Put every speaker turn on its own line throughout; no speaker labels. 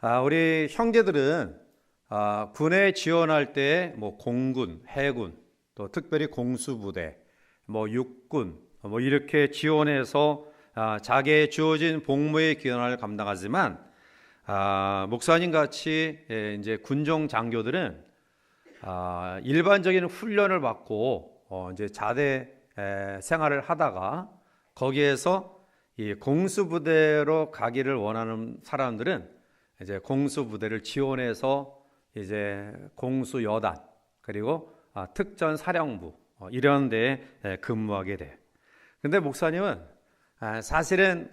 우리 형제들은 군에 지원할 때 뭐 공군, 해군, 또 특별히 공수부대, 뭐 육군, 뭐 이렇게 지원해서 자기의 주어진 복무의 기원을 감당하지만 목사님 같이 이제 군종 장교들은 일반적인 훈련을 받고 이제 자대 생활을 하다가 거기에서 이 공수부대로 가기를 원하는 사람들은 이제 공수부대를 지원해서 이제 공수여단 그리고 특전사령부 이런 데에 근무하게 돼요. 근데 목사님은 사실은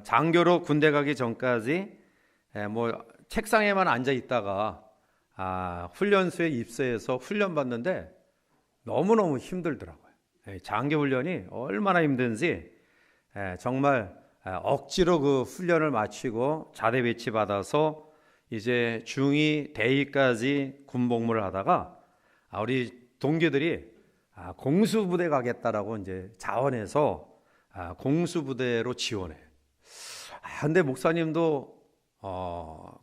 장교로 군대 가기 전까지 뭐 책상에만 앉아 있다가 훈련소에 입소해서 훈련 받는데 너무너무 힘들더라고요. 장교 훈련이 얼마나 힘든지 정말 억지로 그 훈련을 마치고 자대 배치 받아서 이제 중2 대위까지 군복무를 하다가 우리 동기들이 공수부대 가겠다라고 이제 자원해서 공수부대로 지원해. 근데 목사님도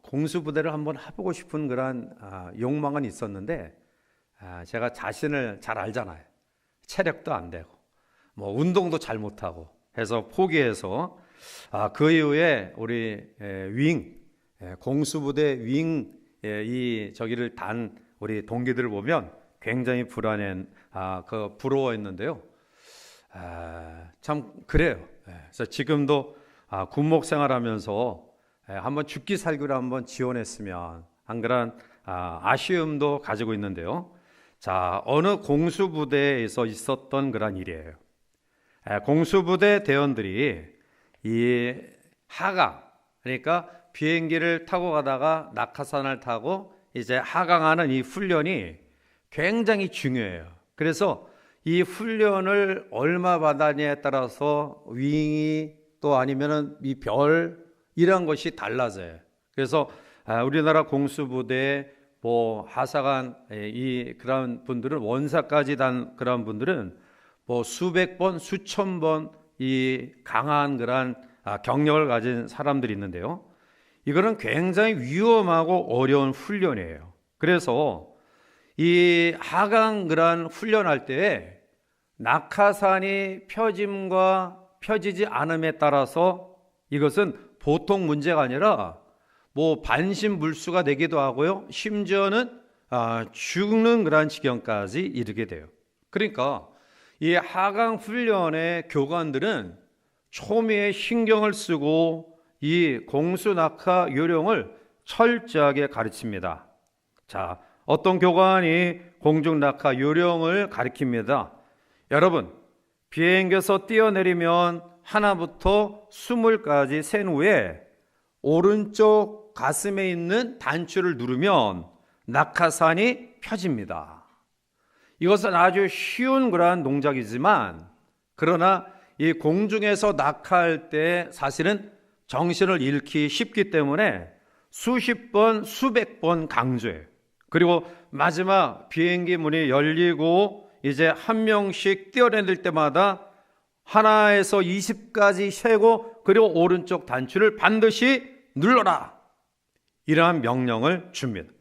공수부대를 한번 해보고 싶은 그런 욕망은 있었는데 제가 자신을 잘 알잖아요. 체력도 안 되고 뭐 운동도 잘 못하고 해서 포기해서 그 이후에 우리 공수부대 이 저기를 단 우리 동기들을 보면 굉장히 부러워했는데요. 참 그래요. 그래서 지금도 군목 생활하면서 한번 죽기 살기로 한번 지원했으면 한 그런 아쉬움도 가지고 있는데요. 자, 어느 공수부대에서 있었던 그런 일이에요. 공수부대 대원들이 이 하강, 그러니까 비행기를 타고 가다가 낙하산을 타고 이제 하강하는 이 훈련이 굉장히 중요해요. 그래서 이 훈련을 얼마 받았냐에 따라서 윙이 또 아니면은 이 별 이런 것이 달라져요. 그래서 우리나라 공수부대 뭐 하사관 그런 분들은 원사까지 단 그런 분들은 뭐 수백 번, 수천 번 이 강한 그런 경력을 가진 사람들이 있는데요. 이거는 굉장히 위험하고 어려운 훈련이에요. 그래서 이 하강 그런 훈련할 때 낙하산이 펴짐과 펴지지 않음에 따라서 이것은 보통 문제가 아니라 뭐 반신불수가 되기도 하고요. 심지어는 죽는 그런 지경까지 이르게 돼요. 그러니까 이 하강 훈련의 교관들은 초미의 신경을 쓰고 이 공수낙하 요령을 철저하게 가르칩니다. 자, 어떤 교관이 공중낙하 요령을 가르칩니다. 여러분, 비행기에서 뛰어내리면 하나부터 20까지 센 후에 오른쪽 가슴에 있는 단추를 누르면 낙하산이 펴집니다. 이것은 아주 쉬운 그러한 동작이지만 그러나 이 공중에서 낙하할 때 사실은 정신을 잃기 쉽기 때문에 수십 번, 수백 번 강조해요. 그리고 마지막 비행기 문이 열리고 이제 한 명씩 뛰어내릴 때마다 하나에서 20까지 세고 그리고 오른쪽 단추를 반드시 눌러라. 이러한 명령을 줍니다.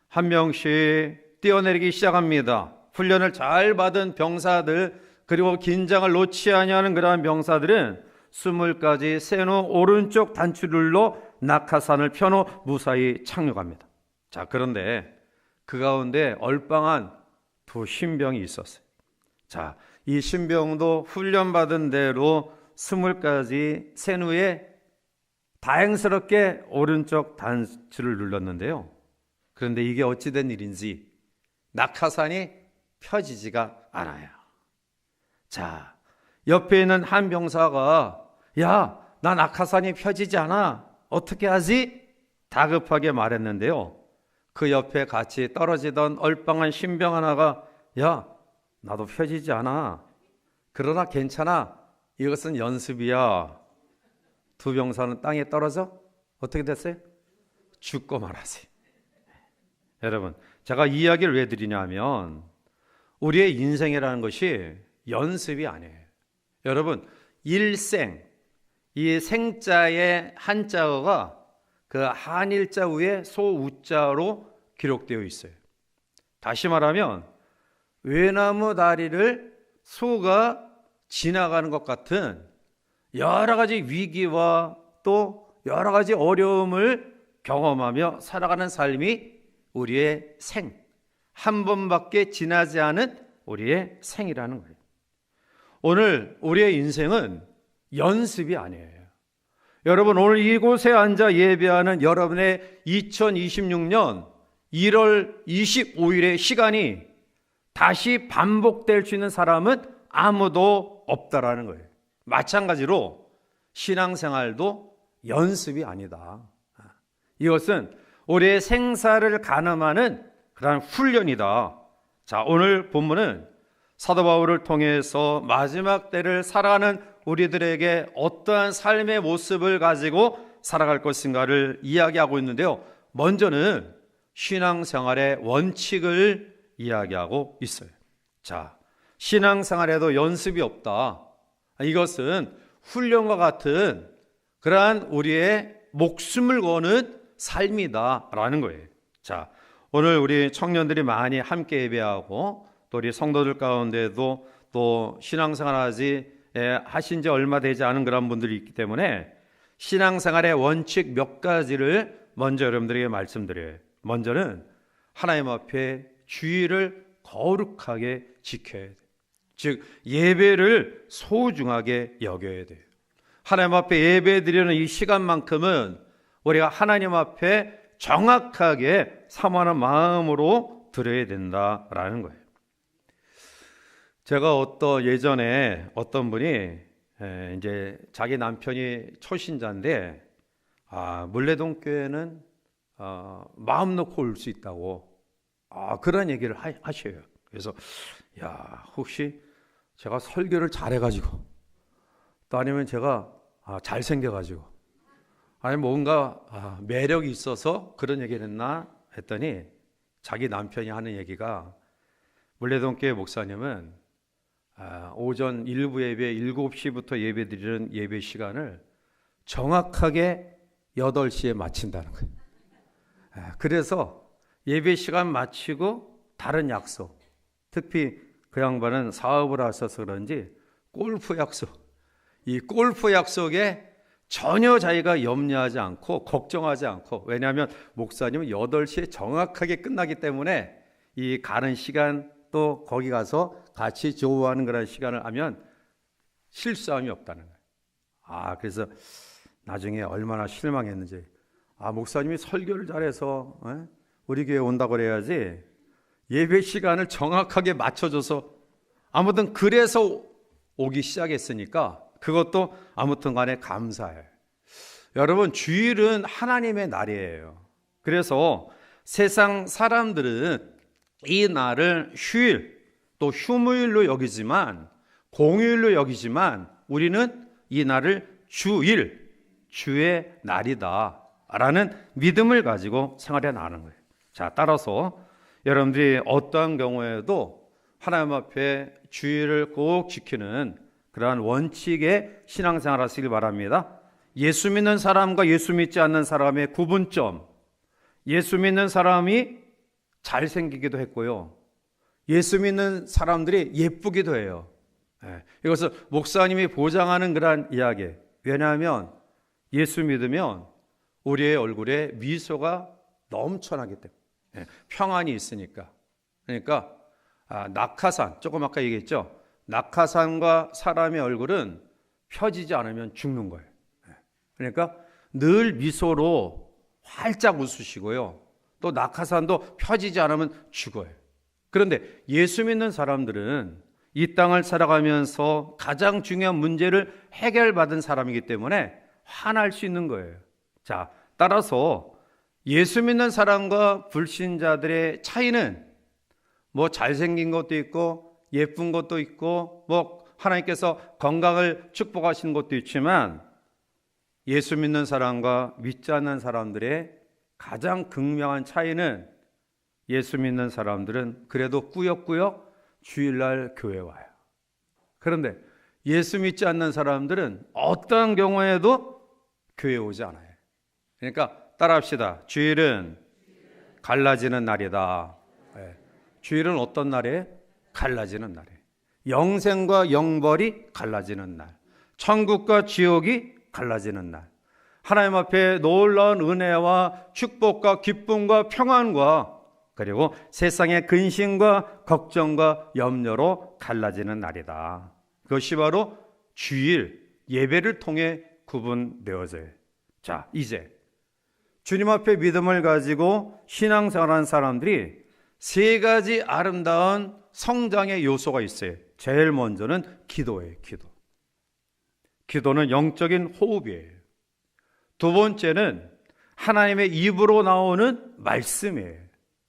한 명씩 뛰어내리기 시작합니다. 훈련을 잘 받은 병사들 그리고 긴장을 놓지 아니하는 그러한 병사들은 20까지 센 후 오른쪽 단추를 눌러 낙하산을 펴놓 무사히 착륙합니다. 자, 그런데 그 가운데 얼빵한 두 신병이 있었어요. 자, 이 신병도 훈련받은 대로 20까지 센 후에 다행스럽게 오른쪽 단추를 눌렀는데요. 그런데 이게 어찌된 일인지 낙하산이 펴지지가 않아요. 자, 옆에 있는 한 병사가 야, 나 낙하산이 펴지지 않아. 어떻게 하지? 다급하게 말했는데요. 그 옆에 같이 떨어지던 얼빵한 신병 하나가 야, 나도 펴지지 않아. 그러나 괜찮아. 이것은 연습이야. 두 병사는 땅에 떨어져 어떻게 됐어요? 죽고 말았어요. 여러분, 제가 이 이야기를 왜 드리냐면 우리의 인생이라는 것이 연습이 아니에요. 여러분, 일생, 이 생자의 한자어가 그 한일자 위에 소우자로 기록되어 있어요. 다시 말하면 외나무 다리를 소가 지나가는 것 같은 여러 가지 위기와 또 여러 가지 어려움을 경험하며 살아가는 삶이 우리의 생, 한 번밖에 지나지 않은 우리의 생이라는 거예요. 오늘 우리의 인생은 연습이 아니에요. 여러분, 오늘 이곳에 앉아 예배하는 여러분의 2026년 1월 25일의 시간이 다시 반복될 수 있는 사람은 아무도 없다라는 거예요. 마찬가지로 신앙생활도 연습이 아니다. 이것은 우리의 생사를 가늠하는 그런 훈련이다. 자, 오늘 본문은 사도 바울을 통해서 마지막 때를 살아가는 우리들에게 어떠한 삶의 모습을 가지고 살아갈 것인가를 이야기하고 있는데요. 먼저는 신앙생활의 원칙을 이야기하고 있어요. 자, 신앙생활에도 연습이 없다. 이것은 훈련과 같은 그러한 우리의 목숨을 거는 삶이다라는 거예요. 자, 오늘 우리 청년들이 많이 함께 예배하고 또 우리 성도들 가운데도 또 신앙생활 하신 지 얼마 되지 않은 그런 분들이 있기 때문에 신앙생활의 원칙 몇 가지를 먼저 여러분들에게 말씀드려요. 먼저는 하나님 앞에 주의를 거룩하게 지켜야 돼요. 즉 예배를 소중하게 여겨야 돼요. 하나님 앞에 예배 드리는 이 시간만큼은 우리가 하나님 앞에 정확하게 사모하는 마음으로 드려야 된다라는 거예요. 제가 예전에 어떤 분이 이제 자기 남편이 초신자인데 물레동 교회는 마음 놓고 올 수 있다고 그런 얘기를 하셔요. 그래서 혹시 제가 설교를 잘해가지고 또 아니면 제가 잘생겨가지고 아니면 뭔가 매력이 있어서 그런 얘기를 했나 했더니 자기 남편이 하는 얘기가 물레동 교회 목사님은 오전 일부 예배 7시부터 예배 드리는 예배 시간을 정확하게 8시에 마친다는 거예요. 그래서 예배 시간 마치고 다른 약속, 특히 그 양반은 사업을 하셔서 그런지 골프 약속, 이 골프 약속에 전혀 자기가 염려하지 않고 걱정하지 않고, 왜냐하면 목사님은 8시에 정확하게 끝나기 때문에 이 가는 시간 또 거기 가서 같이 조우하는 그런 시간을 하면 실수함이 없다는 거예요. 그래서 나중에 얼마나 실망했는지, 목사님이 설교를 잘해서 우리 교회 온다고 그래야지 예배 시간을 정확하게 맞춰줘서 아무튼 그래서 오기 시작했으니까 그것도 아무튼 간에 감사해요. 여러분, 주일은 하나님의 날이에요. 그래서 세상 사람들은 이 날을 휴일 또 휴무일로 여기지만 공휴일로 여기지만 우리는 이 날을 주일, 주의 날이다 라는 믿음을 가지고 생활해 나가는 거예요. 자, 따라서 여러분들이 어떠한 경우에도 하나님 앞에 주일을 꼭 지키는 그러한 원칙의 신앙생활 하시길 바랍니다. 예수 믿는 사람과 예수 믿지 않는 사람의 구분점, 예수 믿는 사람이 잘생기기도 했고요, 예수 믿는 사람들이 예쁘기도 해요. 이것을 목사님이 보장하는 그러한 이야기. 왜냐하면 예수 믿으면 우리의 얼굴에 미소가 넘쳐나기 때문에, 평안이 있으니까. 그러니까 낙하산, 조금 아까 얘기했죠. 낙하산과 사람의 얼굴은 펴지지 않으면 죽는 거예요. 그러니까 늘 미소로 활짝 웃으시고요, 또 낙하산도 펴지지 않으면 죽어요. 그런데 예수 믿는 사람들은 이 땅을 살아가면서 가장 중요한 문제를 해결받은 사람이기 때문에 화날 수 있는 거예요. 자, 따라서 예수 믿는 사람과 불신자들의 차이는 뭐 잘생긴 것도 있고 예쁜 것도 있고 뭐 하나님께서 건강을 축복하시는 것도 있지만, 예수 믿는 사람과 믿지 않는 사람들의 가장 극명한 차이는 예수 믿는 사람들은 그래도 꾸역꾸역 주일날 교회 와요. 그런데 예수 믿지 않는 사람들은 어떠한 경우에도 교회 오지 않아요. 그러니까 따라합시다. 주일은 갈라지는 날이다. 네. 주일은 어떤 날이에요? 갈라지는 날이에요. 영생과 영벌이 갈라지는 날, 천국과 지옥이 갈라지는 날, 하나님 앞에 놀라운 은혜와 축복과 기쁨과 평안과 그리고 세상의 근심과 걱정과 염려로 갈라지는 날이다. 그것이 바로 주일 예배를 통해 구분되어져요. 자, 이제 주님 앞에 믿음을 가지고 신앙생활하는 사람들이 세 가지 아름다운 성장의 요소가 있어요. 제일 먼저는 기도예요. 기도는 영적인 호흡이에요. 두 번째는 하나님의 입으로 나오는 말씀이에요.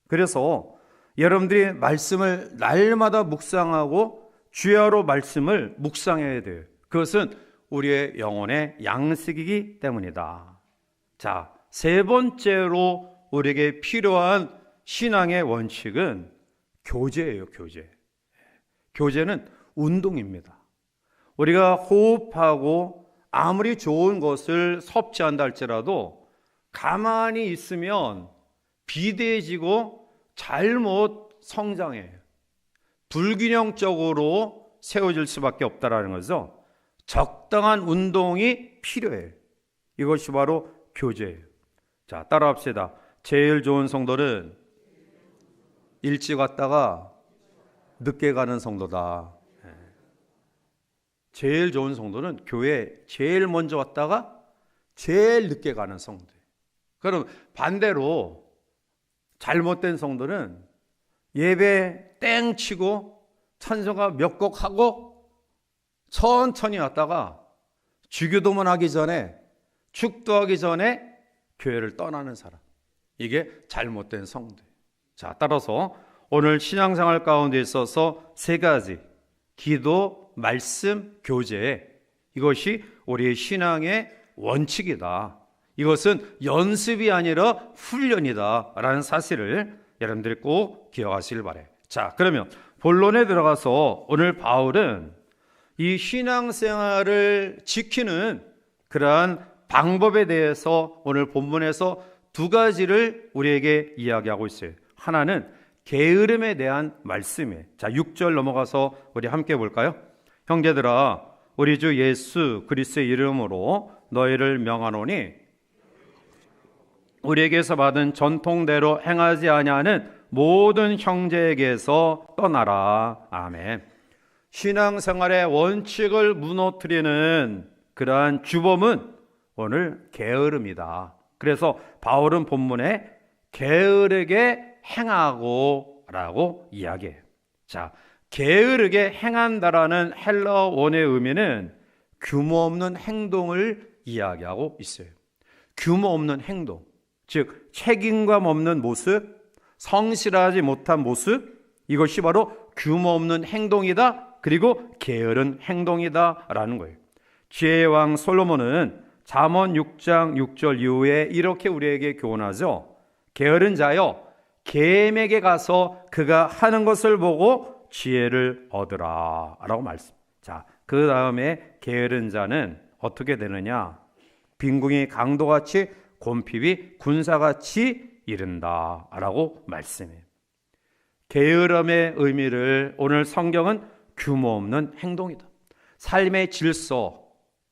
그래서 여러분들이 말씀을 날마다 묵상하고 주야로 말씀을 묵상해야 돼요. 그것은 우리의 영혼의 양식이기 때문이다. 자, 세 번째로 우리에게 필요한 신앙의 원칙은 교제예요. 교제는 운동입니다. 우리가 호흡하고 아무리 좋은 것을 섭취한다 할지라도 가만히 있으면 비대해지고 잘못 성장해요. 불균형적으로 세워질 수밖에 없다라는 거죠. 적당한 운동이 필요해요. 이것이 바로 교제예요. 자, 따라합시다. 제일 좋은 성도는 일찍 왔다가 늦게 가는 성도다. 제일 좋은 성도는 교회 제일 먼저 왔다가 제일 늦게 가는 성도예요. 그럼 반대로 잘못된 성도는 예배 땡 치고 찬송가 몇 곡 하고 천천히 왔다가 주기도문 하기 전에 축도하기 전에 교회를 떠나는 사람, 이게 잘못된 성도예요. 자, 따라서 오늘 신앙생활 가운데 있어서 세 가지, 기도, 말씀, 교제, 이것이 우리의 신앙의 원칙이다. 이것은 연습이 아니라 훈련이다 라는 사실을 여러분들이 꼭 기억하시길 바라요. 자, 그러면 본론에 들어가서 오늘 바울은 이 신앙생활을 지키는 그러한 방법에 대해서 오늘 본문에서 두 가지를 우리에게 이야기하고 있어요. 하나는 게으름에 대한 말씀이에요. 자, 6절 넘어가서 우리 함께 볼까요? 형제들아, 우리 주 예수 그리스도의 이름으로 너희를 명하노니 우리에게서 받은 전통대로 행하지 아니하는 모든 형제에게서 떠나라. 아멘. 신앙생활의 원칙을 무너뜨리는 그러한 주범은 오늘 게으름이다. 그래서 바울은 본문에 게으르게 행하고 라고 이야기해요. 자, 게으르게 행한다라는 헬라어 원의 의미는 규모 없는 행동을 이야기하고 있어요. 규모 없는 행동, 즉 책임감 없는 모습, 성실하지 못한 모습, 이것이 바로 규모 없는 행동이다. 그리고 게으른 행동이다 라는 거예요. 지혜의 왕 솔로몬은 잠언 6장 6절 이후에 이렇게 우리에게 교훈하죠. 게으른 자여, 겜에게 가서 그가 하는 것을 보고 지혜를 얻으라 라고 말씀. 자, 그 다음에 게으른 자는 어떻게 되느냐? 빈궁이 강도같이 곰핍이 군사같이 이른다 라고 말씀해요. 게으름의 의미를 오늘 성경은 규모 없는 행동이다. 삶의 질서,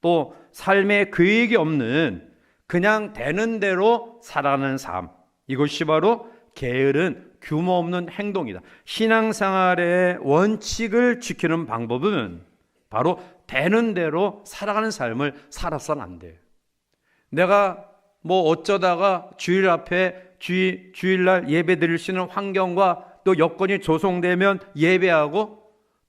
또 삶의 계획이 없는 그냥 되는 대로 살아가는 삶, 이것이 바로 게으른 규모 없는 행동이다. 신앙생활의 원칙을 지키는 방법은 바로 되는 대로 살아가는 삶을 살아서는 안 돼요. 내가 뭐 어쩌다가 주일 앞에 주일날 예배 드릴 수 있는 환경과 또 여건이 조성되면 예배하고,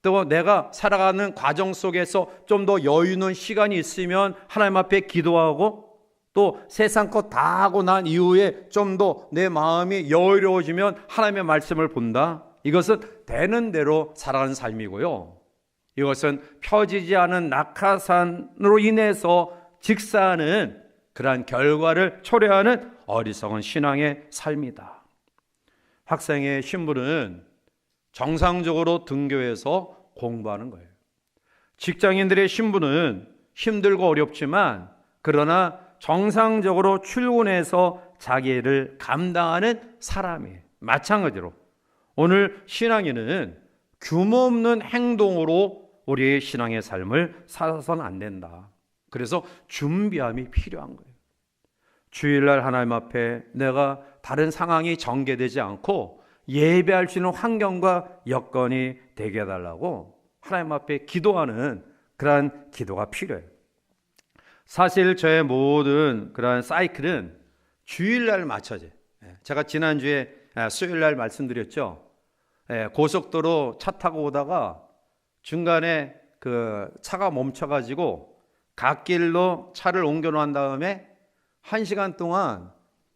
또 내가 살아가는 과정 속에서 좀 더 여유 있는 시간이 있으면 하나님 앞에 기도하고, 또 세상 것 다 하고 난 이후에 좀 더 내 마음이 여유로워지면 하나님의 말씀을 본다. 이것은 되는 대로 살아가는 삶이고요. 이것은 펴지지 않은 낙하산으로 인해서 직사하는 그러한 결과를 초래하는 어리석은 신앙의 삶이다. 학생의 신분은 정상적으로 등교해서 공부하는 거예요. 직장인들의 신분은 힘들고 어렵지만 그러나 정상적으로 출근해서 자기 일을 감당하는 사람이에요. 마찬가지로 오늘 신앙인은 규모 없는 행동으로 우리의 신앙의 삶을 살아서는 안 된다. 그래서 준비함이 필요한 거예요. 주일날 하나님 앞에 내가 다른 상황이 전개되지 않고 예배할 수 있는 환경과 여건이 되게 해달라고 하나님 앞에 기도하는 그러한 기도가 필요해요. 사실 저의 모든 그러한 사이클은 주일날 맞춰져요. 제가 지난주에 수요일날 말씀드렸죠. 고속도로 차 타고 오다가 중간에 그 차가 멈춰가지고 갓길로 차를 옮겨 놓은 다음에 1시간 동안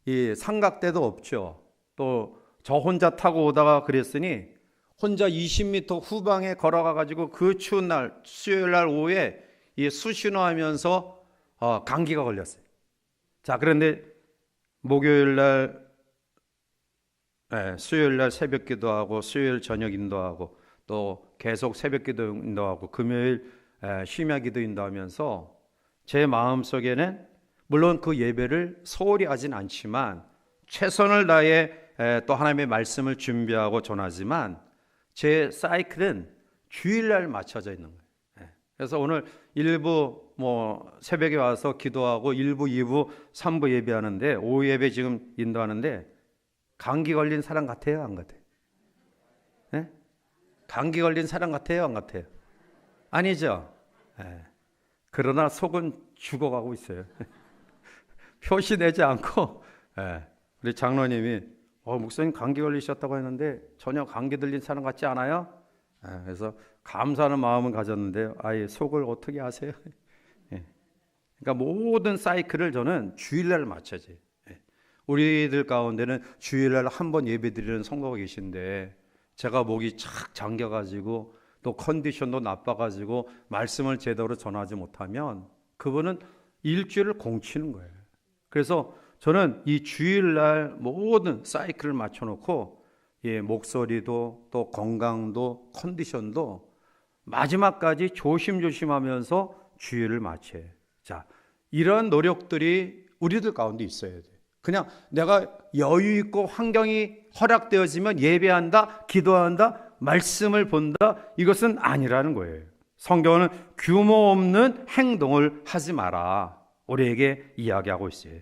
이 삼각대도 없죠. 또 저 혼자 타고 오다가 그랬으니 혼자 20m 후방에 걸어가가지고 그 추운 날 수요일 날 오후에 이 수신호하면서 감기가 걸렸어요. 자, 그런데 목요일 날 수요일 날 새벽 기도하고 수요일 저녁 인도하고 또 계속 새벽 기도 인도하고 금요일 심야 기도 인도하면서 제 마음속에는 물론 그 예배를 소홀히 하진 않지만 최선을 다해 또 하나님의 말씀을 준비하고 전하지만 제 사이클은 주일날 맞춰져 있는 거예요. 그래서 오늘 일부 새벽에 와서 기도하고 1부, 2부, 3부 예배하는데 오후 예배 지금 인도하는데 감기 걸린 사람 같아요, 안 같아요? 네? 감기 걸린 사람 같아요, 안 같아요? 아니죠. 그러나 속은 죽어가고 있어요. 표시내지 않고 우리 장로님이 목사님 감기 걸리셨다고 했는데 전혀 감기 들린 사람 같지 않아요? 그래서 감사하는 마음은 가졌는데요. 아예 속을 어떻게 아세요? 그러니까 모든 사이클을 저는 주일날 맞춰져요. 우리들 가운데는 주일날 한 번 예배드리는 성도가 계신데 제가 목이 착 잠겨가지고 또 컨디션도 나빠가지고 말씀을 제대로 전하지 못하면 그분은 일주일을 공치는 거예요. 그래서 저는 이 주일날 모든 사이클을 맞춰놓고 목소리도 또 건강도 컨디션도 마지막까지 조심조심하면서 주일을 맞춰요. 자, 이런 노력들이 우리들 가운데 있어야 돼요. 그냥 내가 여유 있고 환경이 허락되어지면 예배한다, 기도한다, 말씀을 본다, 이것은 아니라는 거예요. 성경은 규모 없는 행동을 하지 마라, 우리에게 이야기하고 있어요.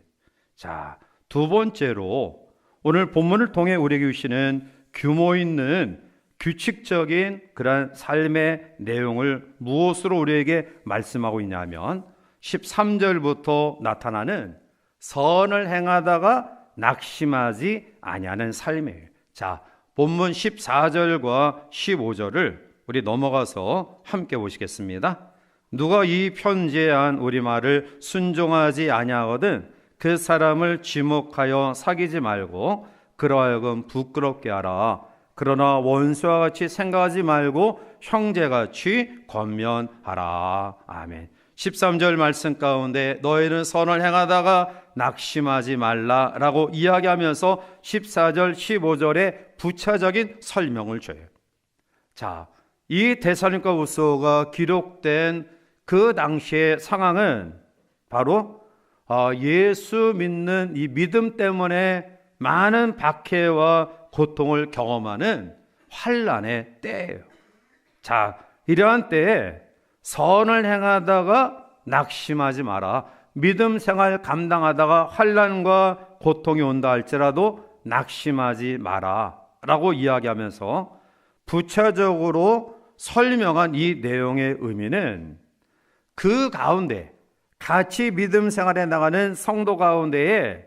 자, 두 번째로 오늘 본문을 통해 우리에게 주시는 규모 있는 규칙적인 그런 삶의 내용을 무엇으로 우리에게 말씀하고 있냐면 13절부터 나타나는 선을 행하다가 낙심하지 아니하는 삶이에요. 자, 본문 14절과 15절을 우리 넘어가서 함께 보시겠습니다. 누가 이 편지에 한 우리 말을 순종하지 아니하거든 그 사람을 지목하여 사귀지 말고 그러하여금 부끄럽게 하라. 그러나 원수와 같이 생각하지 말고 형제같이 권면하라. 아멘. 13절 말씀 가운데 너희는 선을 행하다가 낙심하지 말라라고 이야기하면서 14절 15절에 부차적인 설명을 줘요. 자, 이 데살로니가후서가 기록된 그 당시의 상황은 바로 예수 믿는 이 믿음 때문에 많은 박해와 고통을 경험하는 환난의 때예요. 자, 이러한 때에 선을 행하다가 낙심하지 마라. 믿음 생활 감당하다가 환난과 고통이 온다 할지라도 낙심하지 마라 라고 이야기하면서 부차적으로 설명한 이 내용의 의미는 그 가운데 같이 믿음 생활에 나가는 성도 가운데에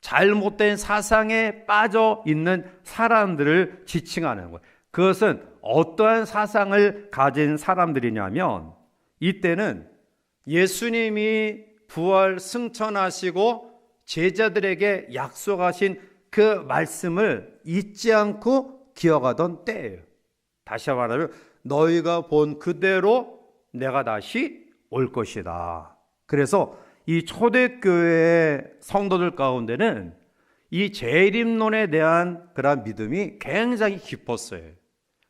잘못된 사상에 빠져 있는 사람들을 지칭하는 거예요. 그것은 어떠한 사상을 가진 사람들이냐면 이때는 예수님이 부활 승천하시고 제자들에게 약속하신 그 말씀을 잊지 않고 기억하던 때예요. 다시 말하면 너희가 본 그대로 내가 다시 올 것이다. 그래서 이 초대교회 성도들 가운데는 이 재림론에 대한 그런 믿음이 굉장히 깊었어요.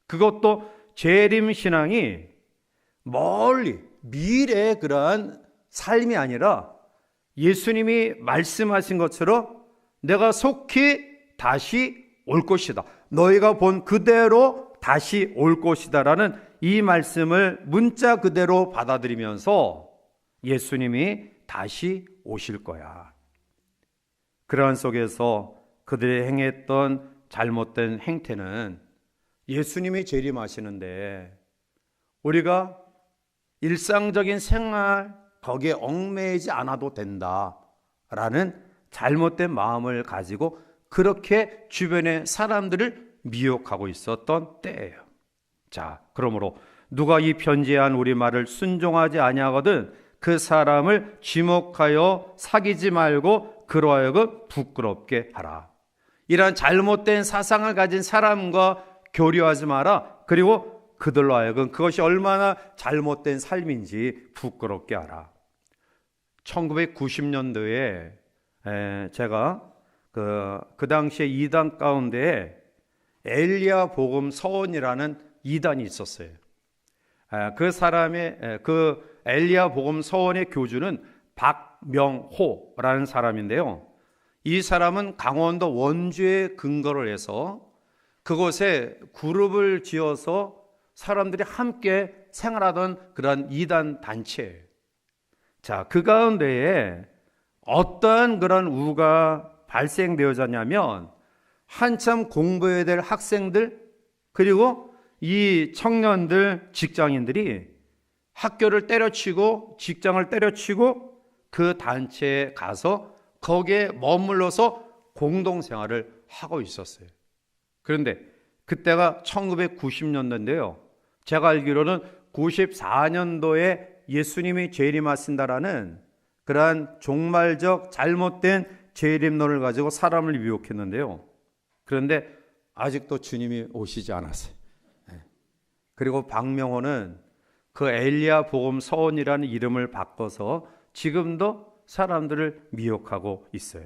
그것도 재림 신앙이 멀리 미래의 그러한 삶이 아니라 예수님이 말씀하신 것처럼 내가 속히 다시 올 것이다. 너희가 본 그대로 다시 올 것이다라는 이 말씀을 문자 그대로 받아들이면서 예수님이 다시 오실 거야. 그러한 속에서 그들이 행했던 잘못된 행태는 예수님이 재림하시는데 우리가 일상적인 생활 거기에 얽매이지 않아도 된다라는 잘못된 마음을 가지고 그렇게 주변의 사람들을 미혹하고 있었던 때예요. 자, 그러므로 누가 이 편지한 우리 말을 순종하지 아니하거든 그 사람을 지목하여 사귀지 말고 그로 하여금 부끄럽게 하라. 이러한 잘못된 사상을 가진 사람과 교류하지 마라. 그리고 그들로 하여금 그것이 얼마나 잘못된 삶인지 부끄럽게 하라. 1990년도에 제가 그 당시에 이단 가운데에 엘리야 복음 서원이라는 이단이 있었어요. 그 사람의 그 엘리야 복음 서원의 교주는 박명호라는 사람인데요. 이 사람은 강원도 원주에 근거를 해서 그곳에 그룹을 지어서 사람들이 함께 생활하던 그런 이단 단체예요. 자, 그 가운데에 어떠한 그런 우가 발생되어졌냐면 한참 공부해야 될 학생들 그리고 이 청년들 직장인들이 학교를 때려치고 직장을 때려치고 그 단체에 가서 거기에 머물러서 공동생활을 하고 있었어요. 그런데 그때가 1990년도인데요. 제가 알기로는 94년도에 예수님이 재림하신다라는 그러한 종말적 잘못된 재림론을 가지고 사람을 미혹했는데요. 그런데 아직도 주님이 오시지 않았어요. 그리고 박명호는 그 엘리야 복음 서원이라는 이름을 바꿔서 지금도 사람들을 미혹하고 있어요.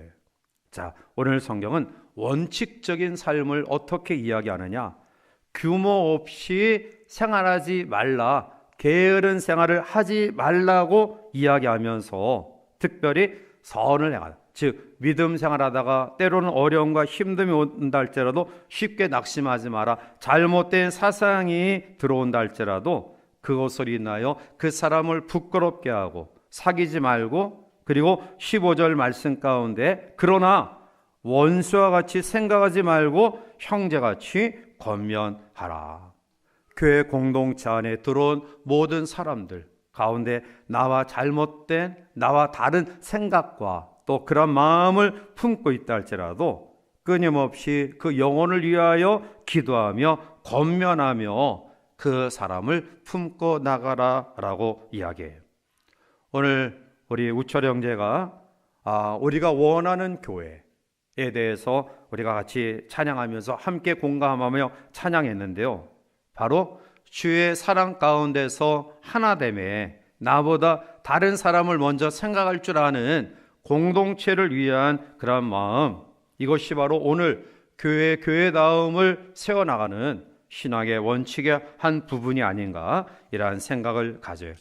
자, 오늘 성경은 원칙적인 삶을 어떻게 이야기하느냐? 규모 없이 생활하지 말라, 게으른 생활을 하지 말라고 이야기하면서 특별히 선을 행하라. 즉 믿음 생활하다가 때로는 어려움과 힘듦이 온다 할지라도 쉽게 낙심하지 마라. 잘못된 사상이 들어온다 할지라도 그것을 인하여 그 사람을 부끄럽게 하고 사귀지 말고, 그리고 15절 말씀 가운데 그러나 원수와 같이 생각하지 말고 형제같이 권면하라. 교회 공동체 안에 들어온 모든 사람들 가운데 나와 잘못된, 나와 다른 생각과 또 그런 마음을 품고 있다 할지라도 끊임없이 그 영혼을 위하여 기도하며 권면하며 그 사람을 품고 나가라라고 이야기해요. 오늘 우리 우철 형제가 우리가 원하는 교회에 대해서 우리가 같이 찬양하면서 함께 공감하며 찬양했는데요. 바로 주의 사랑 가운데서 하나됨에 나보다 다른 사람을 먼저 생각할 줄 아는 공동체를 위한 그런 마음, 이것이 바로 오늘 교회다움을 세워나가는 신앙의 원칙의 한 부분이 아닌가, 이러한 생각을 가져요.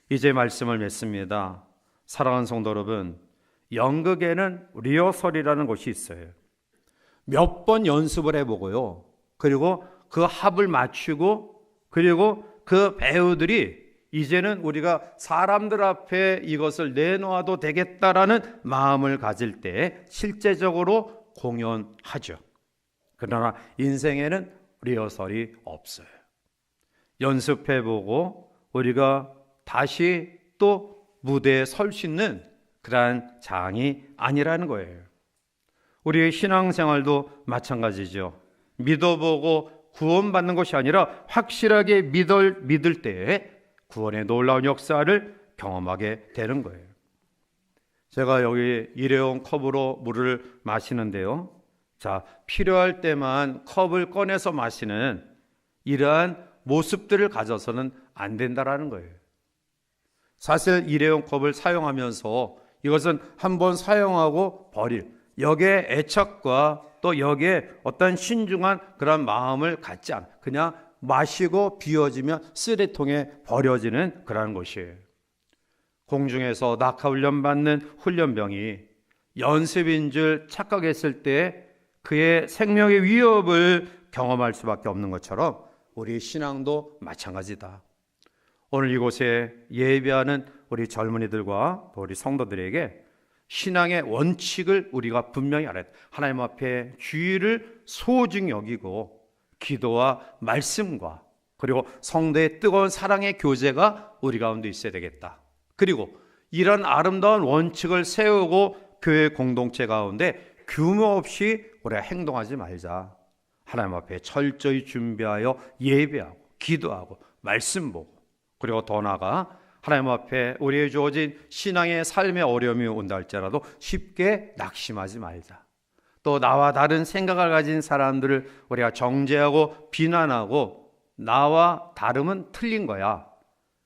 이제 말씀을 맺습니다. 사랑하는 성도 여러분, 연극에는 리허설이라는 것이 있어요. 몇 번 연습을 해보고요, 그리고 그 합을 맞추고, 그리고 그 배우들이 이제는 우리가 사람들 앞에 이것을 내놓아도 되겠다라는 마음을 가질 때 실제적으로 공연하죠. 그러나 인생에는 리허설이 없어요. 연습해보고 우리가 다시 또 무대에 설 수 있는 그러한 장이 아니라는 거예요. 우리의 신앙생활도 마찬가지죠. 믿어보고 구원받는 것이 아니라 확실하게 믿을 때에 구원의 놀라운 역사를 경험하게 되는 거예요. 제가 여기 일회용 컵으로 물을 마시는데요. 자, 필요할 때만 컵을 꺼내서 마시는 이러한 모습들을 가져서는 안 된다라는 거예요. 사실 일회용 컵을 사용하면서 이것은 한번 사용하고 버릴, 여기에 애착과 또 여기에 어떤 신중한 그런 마음을 갖지 않아 그냥 마시고 비워지면 쓰레통에 버려지는 그런 것이에요. 공중에서 낙하훈련 받는 훈련병이 연습인 줄 착각했을 때 그의 생명의 위협을 경험할 수밖에 없는 것처럼 우리 신앙도 마찬가지다. 오늘 이곳에 예배하는 우리 젊은이들과 또 우리 성도들에게 신앙의 원칙을 우리가 분명히 알아야 돼. 하나님 앞에 주의를 소중히 여기고 기도와 말씀과 그리고 성도의 뜨거운 사랑의 교제가 우리 가운데 있어야 되겠다. 그리고 이런 아름다운 원칙을 세우고 교회 공동체 가운데 규모 없이 우리가 행동하지 말자. 하나님 앞에 철저히 준비하여 예배하고 기도하고 말씀 보고 그리고 더 나아가 하나님 앞에 우리의 주어진 신앙의 삶의 어려움이 온다 할지라도 쉽게 낙심하지 말자. 또 나와 다른 생각을 가진 사람들을 우리가 정죄하고 비난하고 나와 다름은 틀린 거야,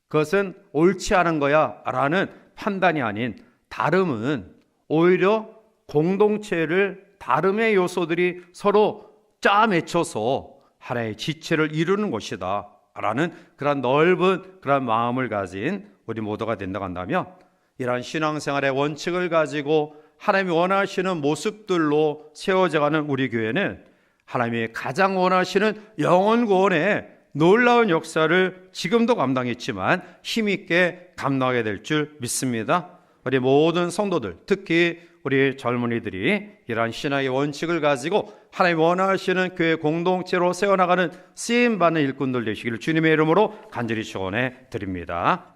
그것은 옳지 않은 거야 라는 판단이 아닌 다름은 오히려 공동체를 다름의 요소들이 서로 짜맺혀서 하나의 지체를 이루는 것이다 라는 그런 넓은 그런 마음을 가진 우리 모두가 된다고 한다면 이러한 신앙생활의 원칙을 가지고 하나님이 원하시는 모습들로 세워져가는 우리 교회는 하나님이 가장 원하시는 영원 구원의 놀라운 역사를 지금도 감당했지만 힘있게 감당하게 될 줄 믿습니다. 우리 모든 성도들, 특히 우리 젊은이들이 이러한 신앙의 원칙을 가지고 하나님 원하시는 교회 공동체로 세워나가는 쓰임받는 일꾼들 되시기를 주님의 이름으로 간절히 축원해 드립니다.